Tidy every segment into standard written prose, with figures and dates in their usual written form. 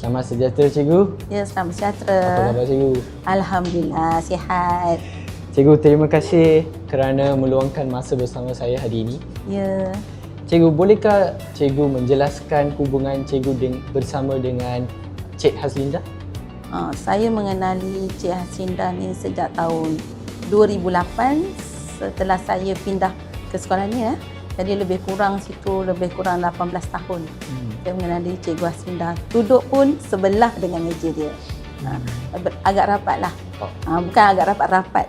Selamat sejahtera cikgu. Ya, selamat sejahtera. Apa khabar cikgu? Alhamdulillah, sihat. Cikgu, terima kasih kerana meluangkan masa bersama saya hari ini. Ya, Cikgu, bolehkah cikgu menjelaskan hubungan cikgu bersama dengan Cik Haslinda? saya mengenali Cik Haslinda ni sejak tahun 2008 setelah saya pindah ke sekolah ni. Jadi lebih kurang 18 tahun. Saya mengenali Cikgu Haslinda. Duduk pun sebelah dengan meja dia. Agak rapat lah. Bukan agak rapat-rapat.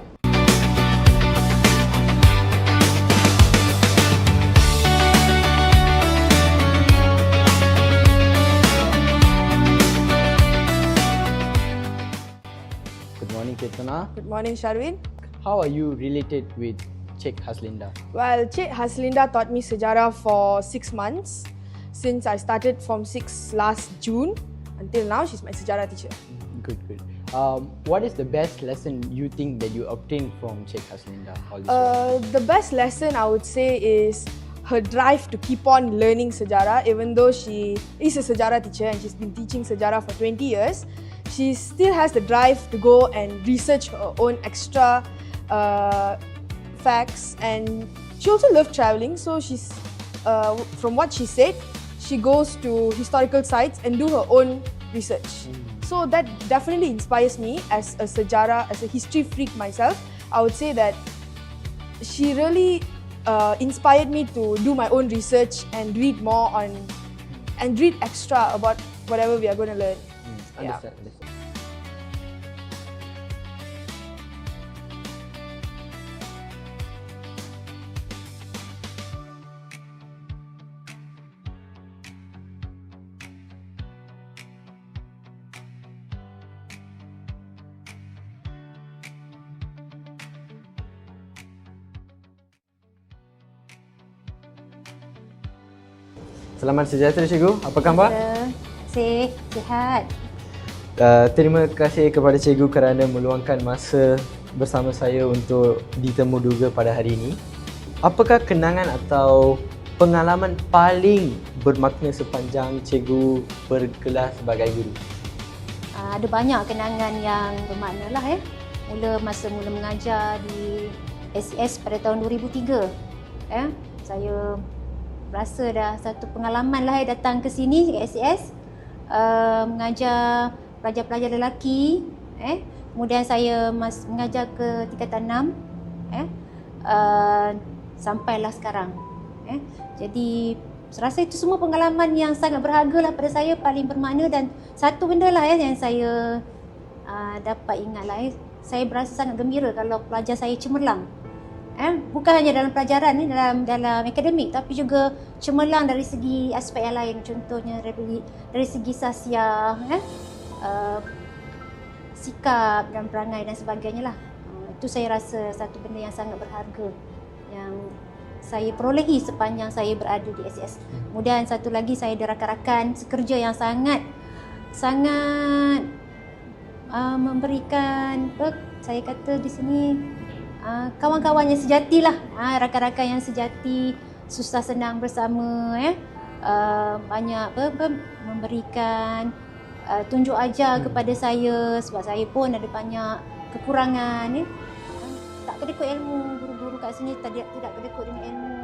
Good morning, Cik Tuna. Good morning, Sharwin. How are you related with Cik Haslinda? Well, Cik Haslinda taught me sejarah for 6 months. Since I started Form 6 last June until now, she's my sejarah teacher. Good. What is the best lesson you think that you obtained from Cik Haslinda all this while? The best lesson I would say is her drive to keep on learning sejarah. Even though she is a sejarah teacher and she's been teaching sejarah for 20 years, she still has the drive to go and research her own extra facts, and she also loves traveling. So she's, from what she said, she goes to historical sites and do her own research. So that definitely inspires me as a sejarah, as a history freak myself. I would say that she really inspired me to do my own research and read more on, and read extra about whatever we are going to learn. Yeah. Understand. Selamat sejahtera cikgu. Apa khabar? Sihat. Terima kasih kepada cikgu kerana meluangkan masa bersama saya untuk ditemu duga pada hari ini. Apakah kenangan atau pengalaman paling bermakna sepanjang cikgu berkelas sebagai guru? Ada banyak kenangan yang bermakna lah. Masa mengajar di SES pada tahun 2003. Saya rasa dah satu pengalaman lah datang ke sini ke SES, mengajar pelajar-pelajar lelaki. Kemudian saya mengajar ke tingkatan 6, sampailah sekarang. Jadi saya rasa itu semua pengalaman yang sangat berharga lah pada saya, paling bermakna. Dan satu benda lah yang saya dapat ingat lah, saya berasa sangat gembira kalau pelajar saya cemerlang. Bukan hanya dalam pelajaran ni, dalam akademik, tapi juga cemerlang dari segi aspek yang lain. Contohnya dari segi sasiah, sikap dan perangai dan sebagainya lah. Itu saya rasa satu benda yang sangat berharga yang saya perolehi sepanjang saya berada di SES. Kemudian satu lagi, saya ada rakan-rakan sekerja yang sangat memberikan, saya kata di sini, kawan-kawan yang sejati lah, rakan-rakan yang sejati, susah senang bersama, banyak memberikan tunjuk ajar kepada saya, sebab saya pun ada banyak kekurangan. Tak kedekut ilmu, guru-guru kat sini tidak kedekut dengan ilmu.